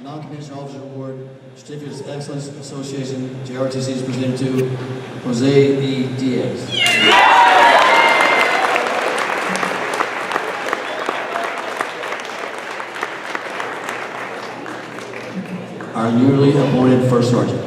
Non-Commissioned Officer Award, Certificate of Excellence Association, JROTC is presented to Jose E. Diaz. Our newly appointed First Sergeant.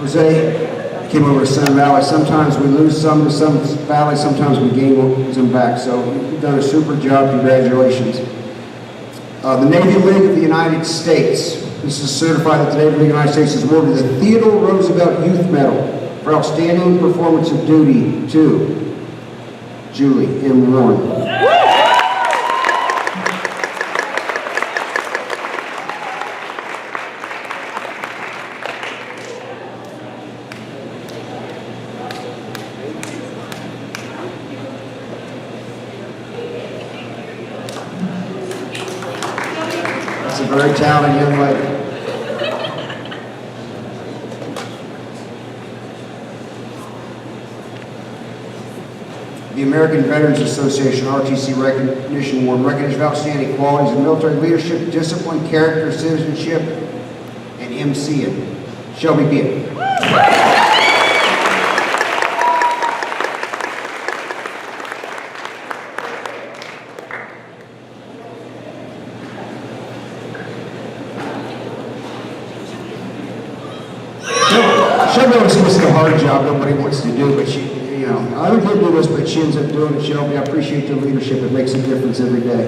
Jose came over to Sun Valley. Sometimes we lose some to Sun Valley, sometimes we gain them back. So you've done a super job. Congratulations. The Navy League of the United States. This is certified that the Navy League of the United States has awarded the Theodore Roosevelt Youth Medal for outstanding performance of duty to Julie M. Warren. A very talented young lady. The American Veterans Association ROTC Recognition Award, recognition of outstanding qualities in military leadership, discipline, character, citizenship, and MCing. Shelby Beard. Shelby always gives us a hard job nobody wants to do, but she, you know, other people do this, but she ends up doing it. Shelby, I appreciate your leadership. It makes a difference every day.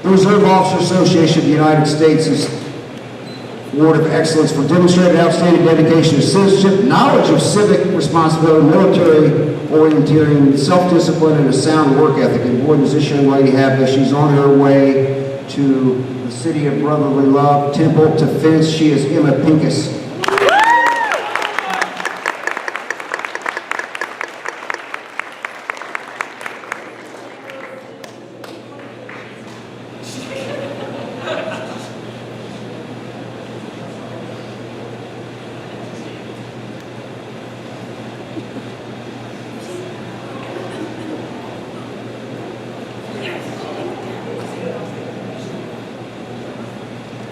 The Reserve Officer Association of the United States is Award of Excellence for demonstrated outstanding dedication to citizenship, knowledge of civic responsibility, military orienteering, self-discipline, and a sound work ethic. And boy, does this young lady have this. She's on her way to the city of brotherly love, Temple to Fence. She is Emma Pincus.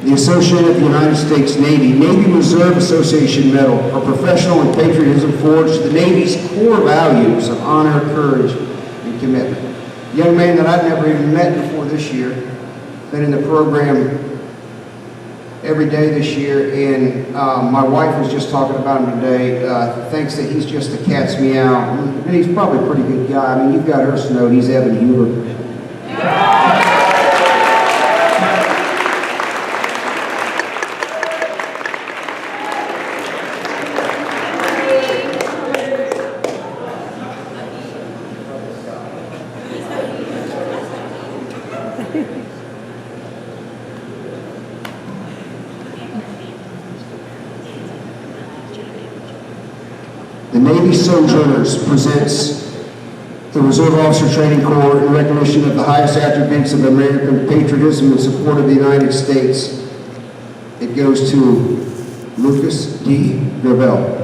The Associate of the United States Navy, Navy Reserve Association Medal for professional and patriotism forged the Navy's core values of honor, courage, and commitment. A young man that I've never even met before this year, been in the program every day this year, and my wife was just talking about him today, thinks that he's just a cat's meow, and he's probably a pretty good guy. I mean, you've got her snowed, he's Evan Huber. The Navy Sojourners presents the Reserve Officer Training Corps in recognition of the highest attributes of American patriotism and support of the United States. It goes to Lucas D. Gravel.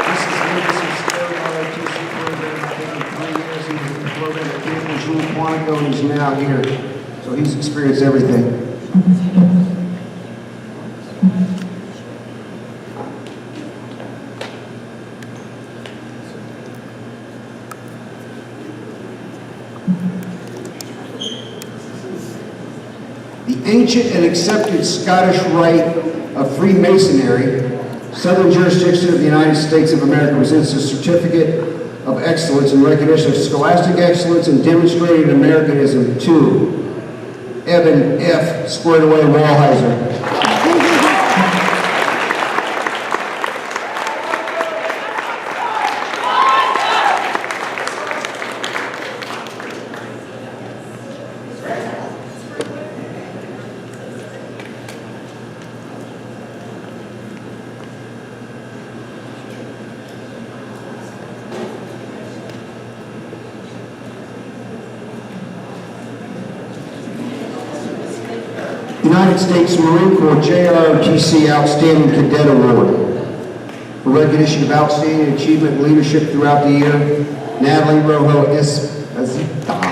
This is Lucas's third ROTC program. I think in 3 years he was in the program at Camp Quantico, and he's now here. So he's experienced everything. The ancient and accepted Scottish rite of Freemasonry, Southern jurisdiction of the United States of America, presents a certificate of excellence in recognition of scholastic excellence and demonstrated Americanism to Evan F. Squared Away Wallheiser. United States Marine Corps JROTC Outstanding Cadet Award. For recognition of outstanding achievement and leadership throughout the year, Natalie Rojo Esposito.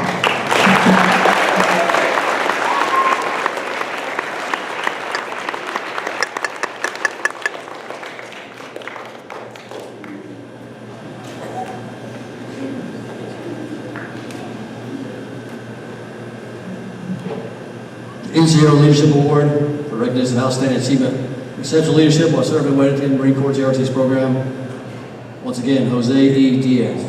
NCO Leadership Award for recognition of outstanding achievement, exceptional leadership while serving in Weddington Marine Corps JROTC program. Once again, Jose E. Diaz.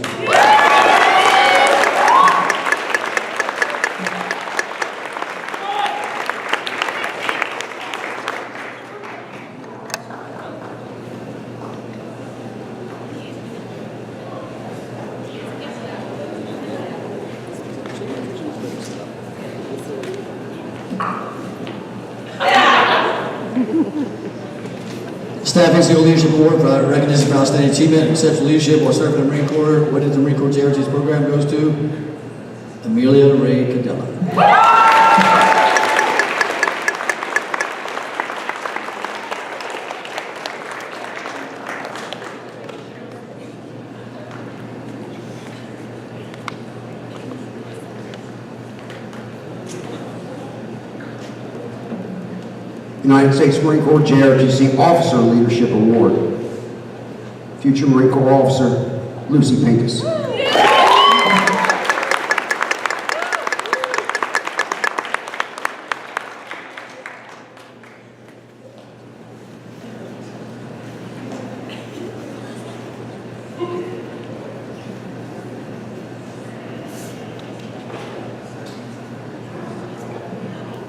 Staff NCO Leadership Award for recognition for outstanding achievement, exceptional leadership while serving in the Marine Corps. Weddington Marine Corps JROTC program goes to Amelia Ray Cadella. United States Marine Corps JROTC Officer Leadership Award. Future Marine Corps Officer, Lucy Pincus.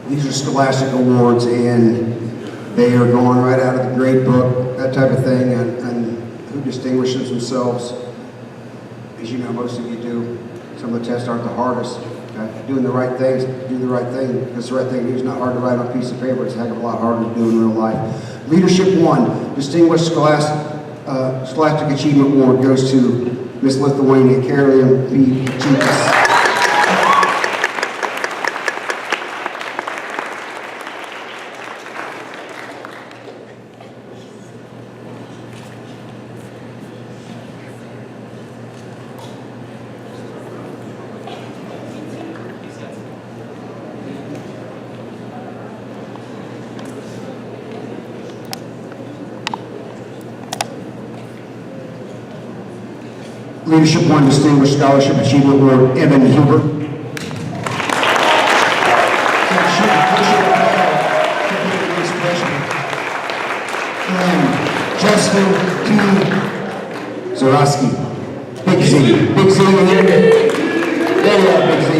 These are scholastic awards, and they are going right out of the grade book, that type of thing, and who distinguishes themselves. As you know, most of you do. Some of the tests aren't the hardest. Okay? Doing the right things, do the right thing. Because the right thing to do is not hard to write on a piece of paper. It's a heck of a lot harder to do in real life. Leadership 1, Distinguished Scholastic Achievement Award goes to Miss Lithuania Carolyn P. Cheekas. Leadership 1, Distinguished Scholarship Achievement Award, Evan Huber. And Justin T. Zorowski. Big Z. Big Z here. There you are, Big Z.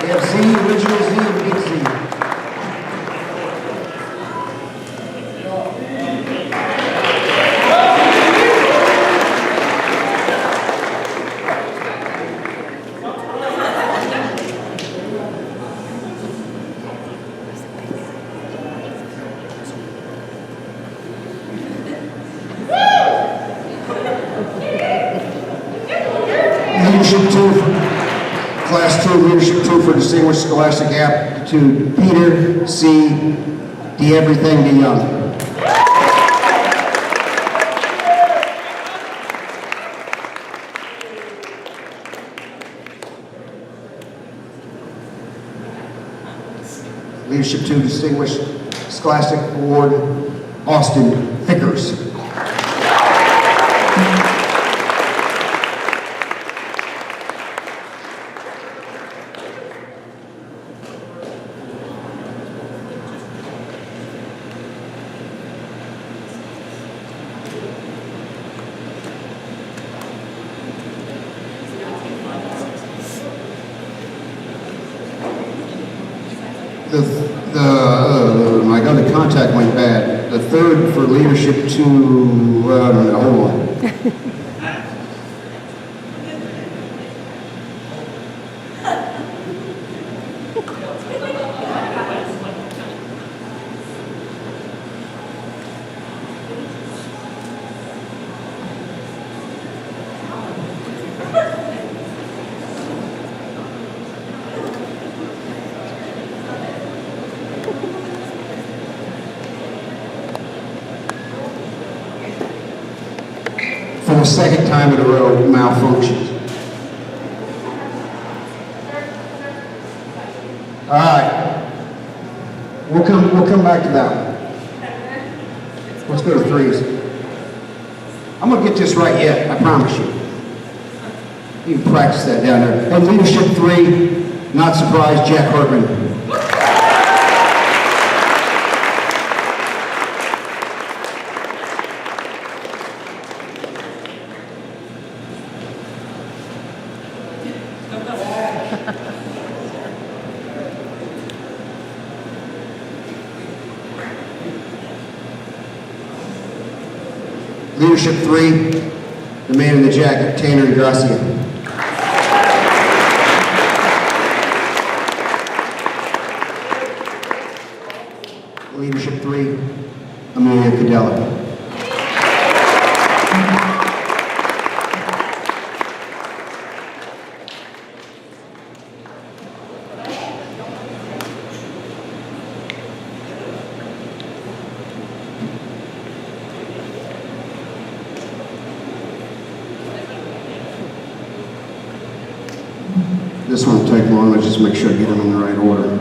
We have Z, original Z, and Big Z. Leadership 2, Class 2, Leadership 2 for Distinguished Scholastic Aptitude, Peter C. D. Everything D. Young. Leadership 2, Distinguished Scholastic Award, Austin Vickers. My God, the contact went bad. The third for Leadership 2, I don't know, hold on. the second time in a row malfunctioned. All right. We'll come back to that one. Let's go to threes. I'm gonna get this right yet, I promise you. You can practice that down there. And leadership three, not surprised, Jack Hartman. Leadership three, the man in the jacket, Tanner Gracia. Leadership three, Amelia Cadella. This one will take long, let's just make sure I get them in the right order.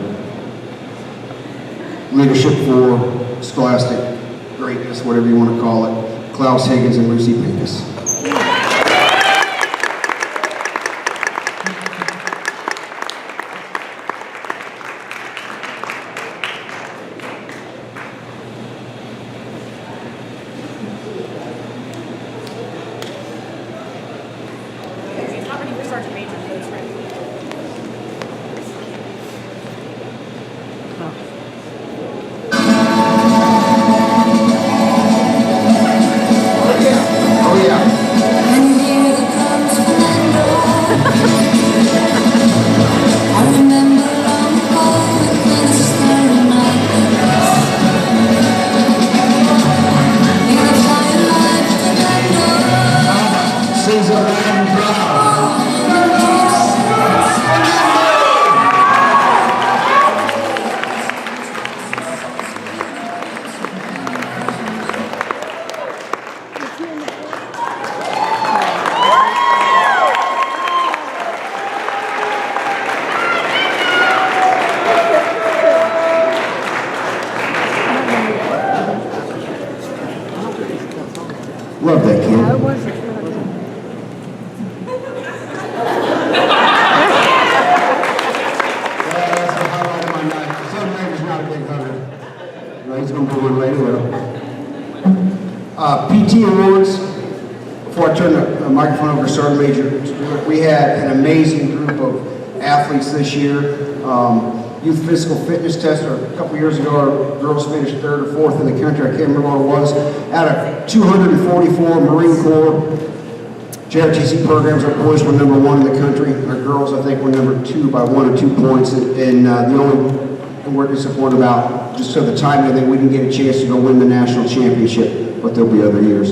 Leadership for Scholastic Greatness, whatever you want to call it, Klaus Higgins and Lucy Pincus. Love that kid. I wasn't. That's the highlight of my night. Son Ranger's not a big hugger. No, he's going to be one later. PT Awards. Before I turn the microphone over to Sergeant Major, we had an amazing group of athletes this year. Youth physical fitness test, a couple years ago, our girls finished 3rd or 4th in the country. I can't remember what it was. Out of 244 Marine Corps JROTC programs, our boys were number 1 in the country. Our girls, I think, were number 2 by 1 or 2 points. And the only thing we're disappointed about, just so the time that we didn't get a chance to go win the national championship, but there'll be other years.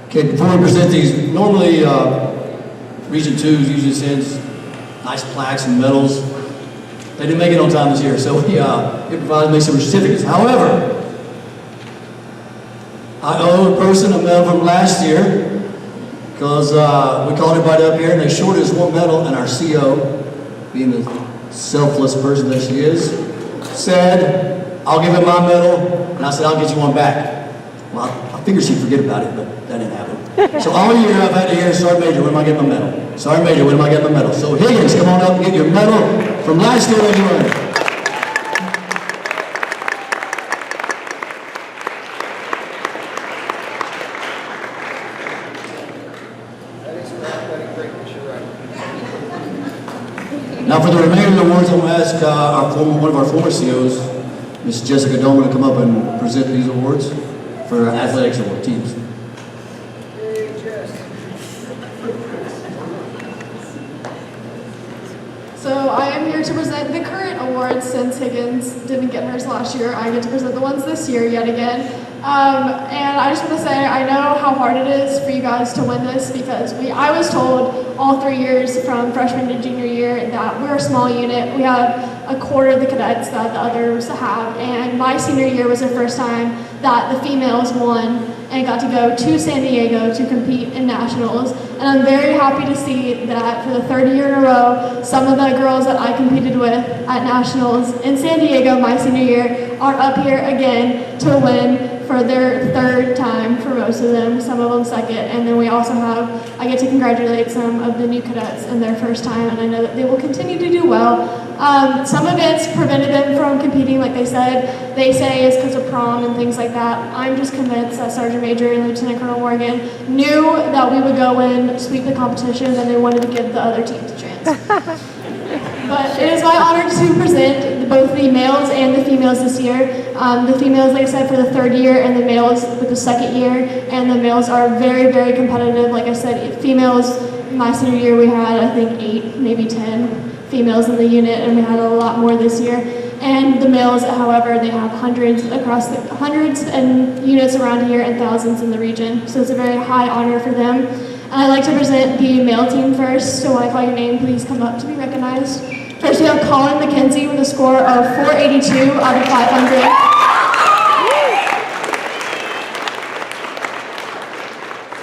Okay, before we present these, normally Region 2 usually sends nice plaques and medals. They didn't make it on time this year, so we provided me some certificates. However, I owe a person a medal from last year because we called everybody up here and they shorted us 1 medal, and our CO, being the selfless person that she is, said, "I'll give him my medal," and I said, "I'll get you one back." Well, I figured she'd forget about it, but that didn't happen. So all year I've had to hear, "Sergeant Major, when am I getting my medal? Sergeant Major, when am I getting my medal?" So Higgins, come on up and get your medal from last year that you earned. Now for the remainder of the awards, I'm going to ask one of our former COs, Ms. Jessica Doman, to come up and present these awards for athletics award teams. So I am here to present the current awards since Higgins didn't get hers last year. I get to present the ones this year yet again. And I just want to say I know how hard it is for you guys to win this because I was told all 3 years from freshman to junior year that we're a small unit. We have a quarter of the cadets that the others have. And my senior year was the first time that the females won and got to go to San Diego to compete in nationals. And I'm very happy to see that for the third year in a row, some of the girls that I competed with at nationals in San Diego my senior year are up here again to win for their third time for most of them, some of them second. And then we also I get to congratulate some of the new cadets in their first time, and I know that they will continue to do well. Some events prevented them from competing, like they say is because of prom and things like that. I'm just convinced that Sergeant Major and Lieutenant Colonel Morgan knew that we would go in, sweep the competition, and they wanted to give the other teams a chance. But it is my honor to present both the males and the females this year. The females, like I said, for the third year, and the males with the second year. And the males are very, very competitive. Like I said, females, my senior year, we had, I think, 8, maybe 10 females in the unit, and we had a lot more this year. And the males, however, they have hundreds and units around here and thousands in the region. So it's a very high honor for them. And I'd like to present the male team first. So when I call your name, please come up to be recognized. First, we have Colin McKenzie with a score of 482 out of 500.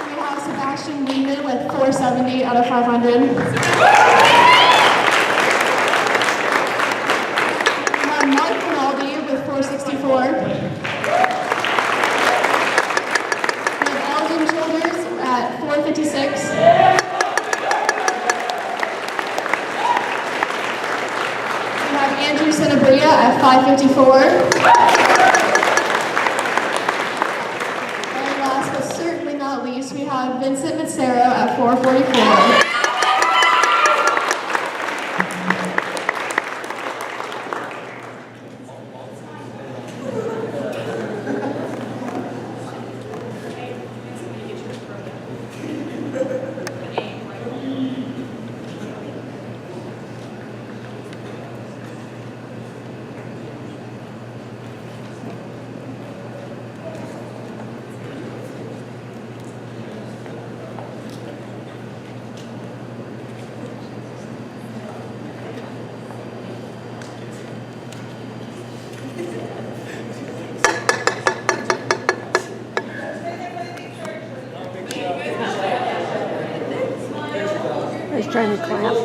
We have Sebastian Lehman with 470 out of 500. We have Mark Rinaldi with 464. We have Alden Childers at 456. Andrew Senabria at 554. And last but certainly not least, we have Vincent Mazzaro at 444. I was trying to clap.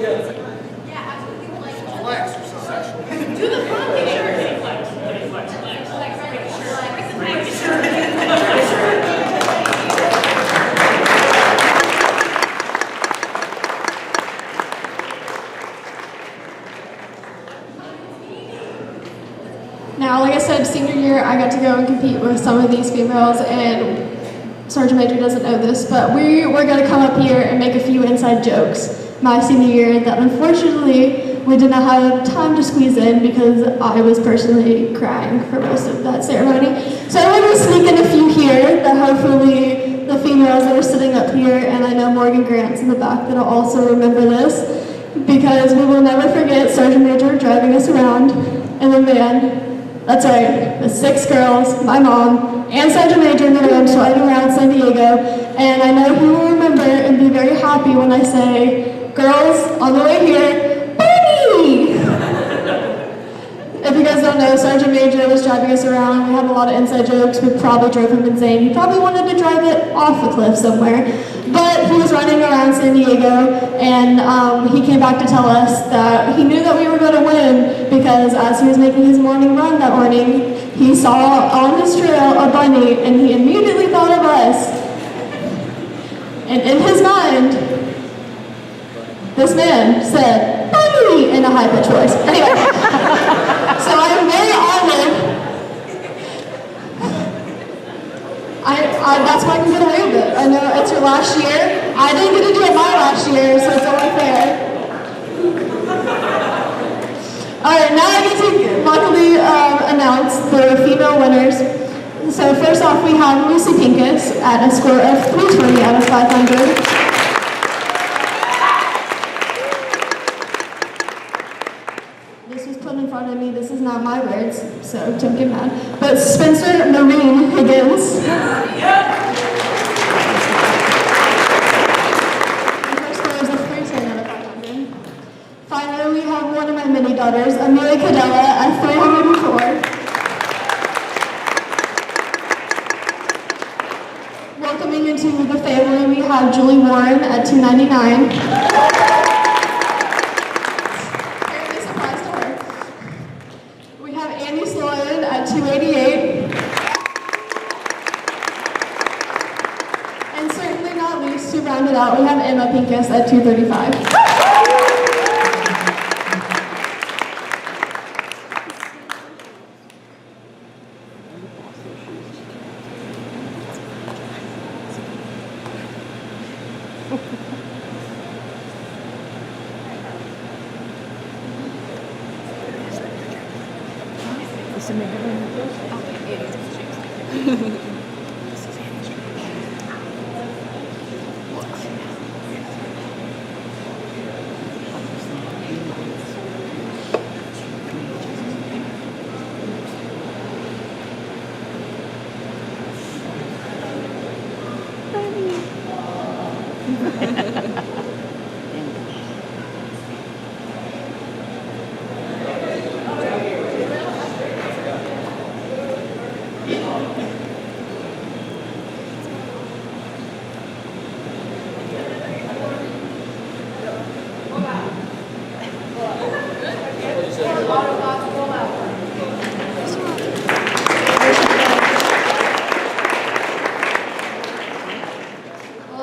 Now, like I said, senior year, I got to go and compete with some of these females, and Sergeant Major doesn't know this, but we were going to come up here and make a few inside jokes my senior year that unfortunately we did not have time to squeeze in because I was personally crying for most of that ceremony. So I'm going to sneak in a few here that hopefully the females that are sitting up here, and I know Morgan Grant's in the back, that'll also remember this, because we will never forget Sergeant Major driving us around in the van. That's right, the 6 girls, my mom, and Sergeant Major in the van driving around San Diego. And I know he will remember and be very happy when I say, girls, on the way here, Bunny! If you guys don't know, Sergeant Major was driving us around. We had a lot of inside jokes. We probably drove him insane. He probably wanted to drive it off the cliff somewhere. But he was running around San Diego, and he came back to tell us that he knew that we were going to win because as he was making his morning run that morning, he saw on his trail a bunny, and he immediately thought of us. And in his mind, this man said, "Bunny!" in a high-pitched voice. Anyway, so I am very honored. That's why I can get away with it. I know it's your last year. I didn't get to do it my last year, so it's only fair. Alright, now I get to luckily announce the female winners. So first off, we have Lucy Pincus at a score of 320 out of 500. This was put in front of me. This is not my words, so don't get mad. But Spencer Marine Higgins. Her score is a 310 out of 500. Finally, we have one of my mini daughters, Amelia welcoming into the family, we have Julie Warren at 299. Apparently surprised to her. We have Andy Sloan at 288. And certainly not least, to round it out, we have Emma Pincus at 235.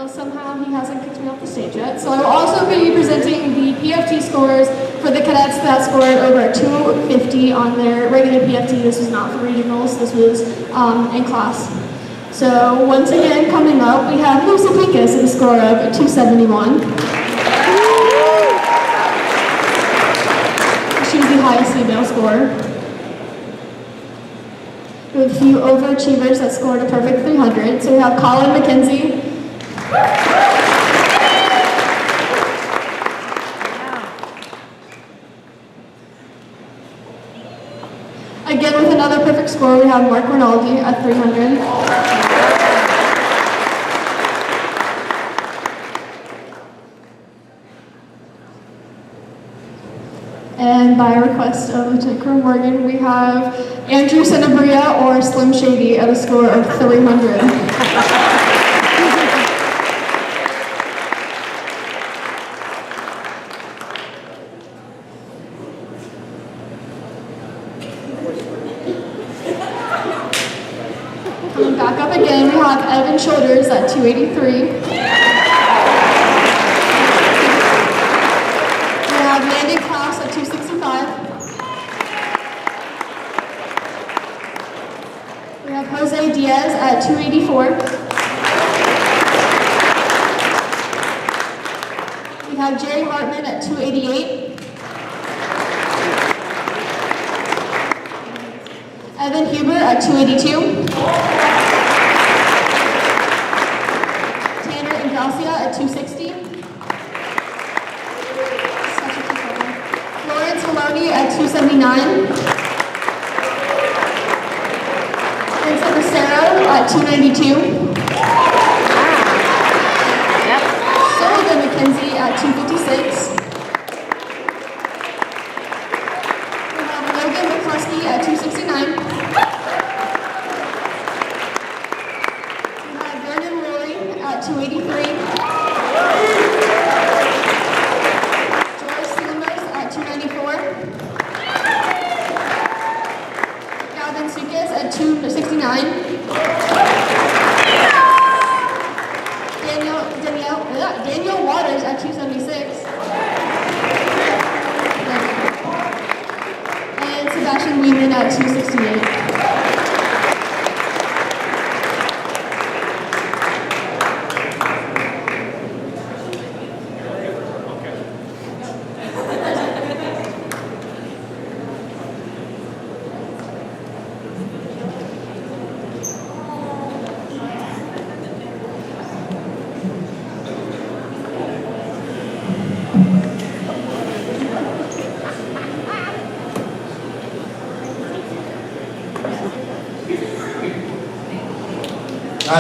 Somehow he hasn't kicked me off the stage yet. So I will also be presenting the PFT scores for the cadets that scored over 250 on their regular PFT. This was not for regionals, this was in class. So once again, coming up, we have Lucy Pincus with a score of 271. She was the highest female scorer. We have a few overachievers that scored a perfect 300. So we have Colin McKenzie. Again, with another perfect score, we have Mark Rinaldi at 300. And by request of Lieutenant Colonel Morgan, we have Andrew Sanabria or Slim Shady at a score of 300. Back up again, we have Evan Shoulders at 283. We have Mandy Klaus at 265. We have Jose Diaz at 284. We have Jerry Hartman at 288. Evan Huber at 282. At 260. Florence Maloney at 279. Vincent Rosero at 292. Sullivan McKenzie at 256. We have Logan McCluskey at 269. We have Vernon Rory at 283. At 269. Daniel Waters at 276. And Sebastian Wheelan at 268.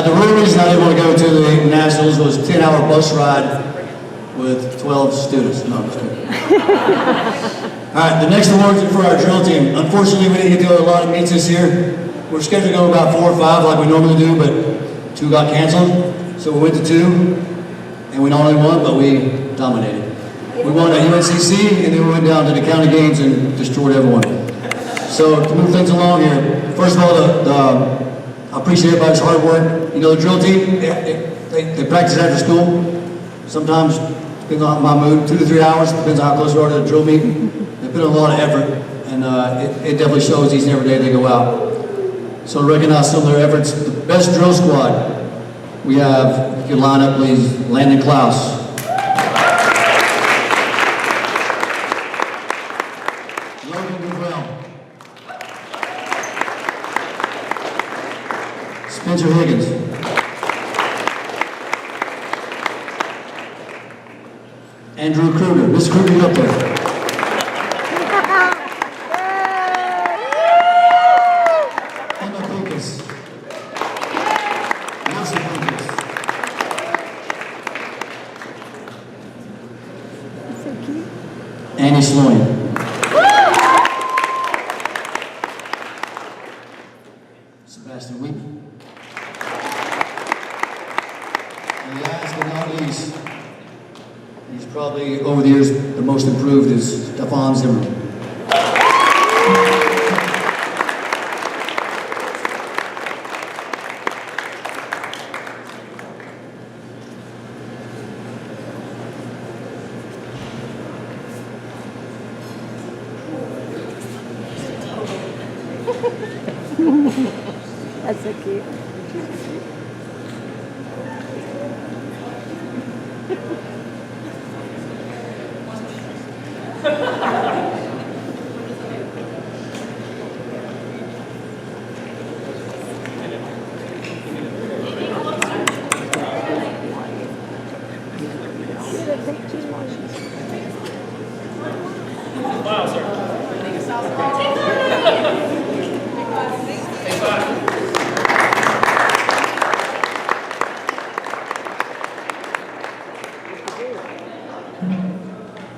The real reason I didn't want to go to the Nationals was a 10-hour bus ride with 12 students. No, I'm just kidding. All right, the next awards are for our drill team. Unfortunately, we didn't get to go to a lot of meets this year. We're scheduled to go about 4 or 5 like we normally do, but 2 got canceled, so we went to 2, and we not only won, but we dominated. We won at UNCC, and then we went down to the county games and destroyed everyone. So to move things along here, first of all, I appreciate everybody's hard work. You know, the drill team, they practice after school. Sometimes, depending on my mood, 2 to 3 hours, depends on how close we are to the drill meeting. They put in a lot of effort, and it definitely shows each and every day they go out. So to recognize some of their efforts, the best drill squad, we have, if you could line up please, Landon Klaus. Spencer Higgins. Andrew Kruger. Mr. Kruger, get up there. Emma Pincus. Nelson Pincus. So cute. Annie Sloan. Sebastian Wheaton. And last but not least, he's probably over the years the most improved is Stefan Zimmerman. That's so cute.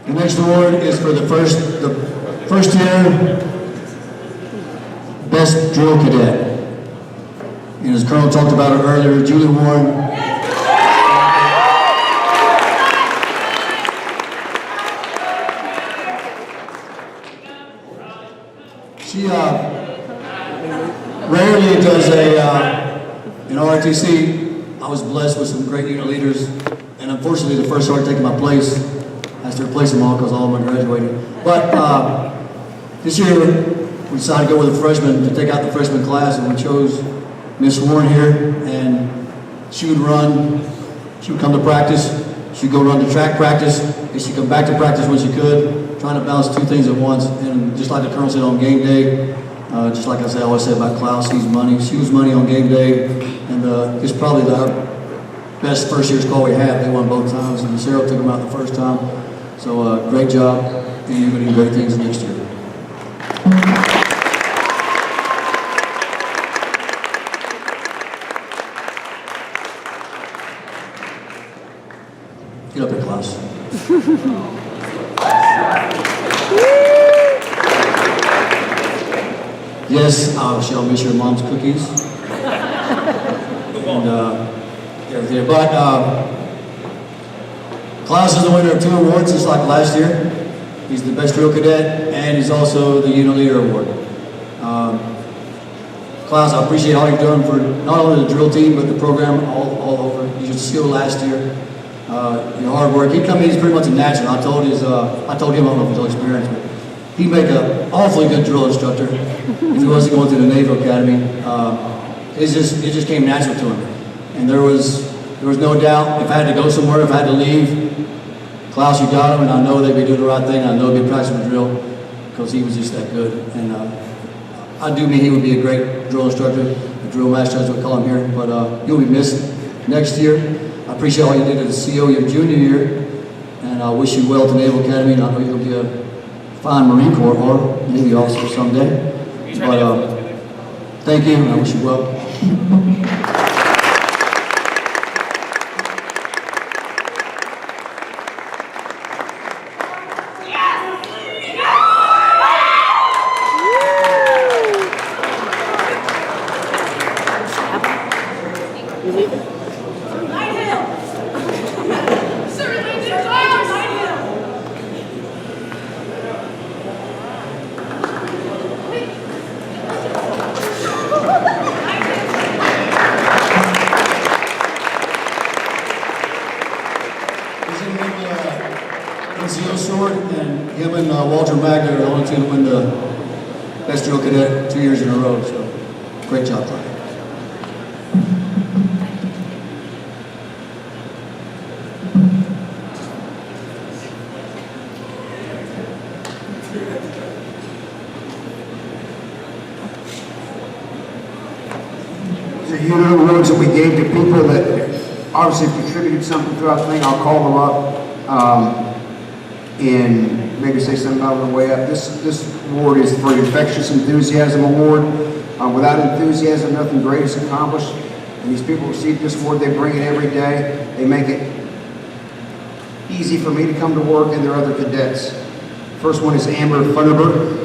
The next award is for the first year Best Drill Cadet. And as Colonel talked about it earlier, Julie Warren. She rarely does in ROTC. I was blessed with some great unit leaders, and unfortunately the first sergeant taking my place has to replace them all because all of them are graduating. But this year we decided to go with a freshman to take out the freshman class, and we chose Miss Warren here, and she would run, she would come to practice, she'd go run to track practice, and she'd come back to practice when she could, trying to balance 2 things at once. And just like the Colonel said on game day, just like I always say about Klaus, he's money. She was money on game day, and it's probably the best first year squad we had. They won both times, and Sarah took them out the first time. So great job, and you're going to do great things next year. Get up here, Klaus. Yes, I'll miss your mom's cookies. And everything. But Klaus is the winner of 2 awards just like last year. He's the best drill cadet, and he's also the unit leader award. Klaus, I appreciate all you've done for not only the drill team, but the program all over. You just skill last year. Your hard work. He's pretty much a natural. I told him, I don't know if he's all experienced, but he'd make an awfully good drill instructor if he wasn't going to the Naval Academy. It just came natural to him. And there was no doubt, if I had to go somewhere, if I had to leave, Klaus, you got him, and I know they'd be doing the right thing. I know they'd be practicing the drill because he was just that good. And I do mean he would be a great drill instructor, a drill master as we call him here, but you'll be missed next year. I appreciate all you did as a CO your junior year, and I wish you well to Naval Academy, and I know you're going to be a fine Marine Corps or Navy officer someday. But thank you, and I wish you well. NCO sword, and him and Walter Magner are the only two to win the Best Drill Cadet 2 years in a row, so great job, Brian. These are unit awards that we gave to people that obviously contributed something throughout the thing. I'll call them up and maybe say something about it on the way up. This award is for the Infectious Enthusiasm Award. Without enthusiasm, nothing great is accomplished. And these people receive this award, they bring it every day. They make it easy for me to come to work and their other cadets. First one is Amber Funderburg.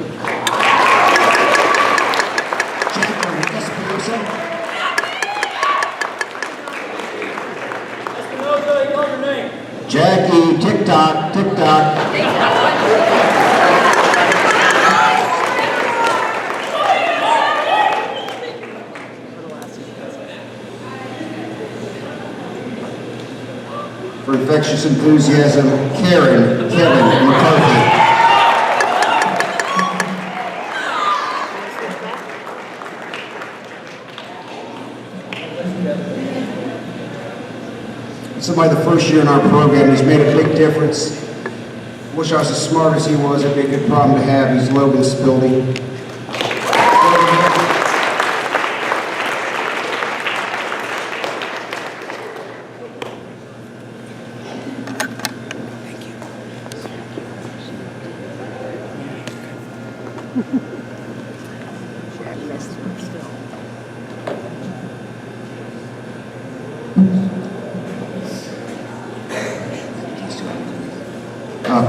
Jackie, tick-tock, tick-tock. For Infectious Enthusiasm, Kevin McCarthy. Somebody the first year in our program, he's made a big difference. Wish I was as smart as he was, it'd be a good problem to have. He's Logan Spildy.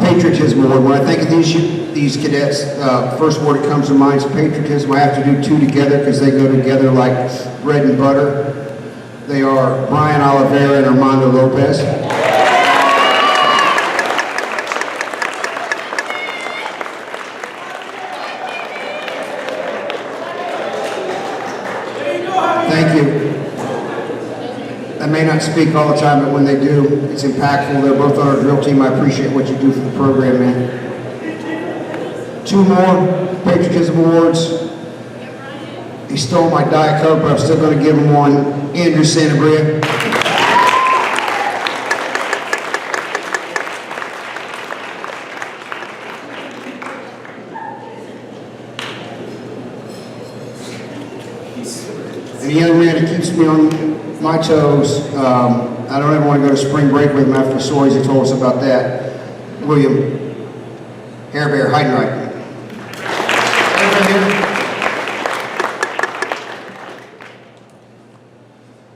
Patriotism Award. When I think of these cadets, first word that comes to mind is patriotism. I have to do two together because they go together like bread and butter. They are Brian Oliveira and Armando Lopez. Thank you. I may not speak all the time, but when they do, it's impactful. They're both on our drill team. I appreciate what you do for the program, man. Two more Patriotism Awards. He stole my Diet Coke, but I'm still going to give him one. Andrew Santabria. And the young man that keeps me on my toes. I don't ever want to go to spring break with him after the stories he told us about that. William Hair Bear Heidenreich.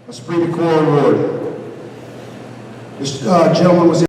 A Supreme Corps Award. This gentleman was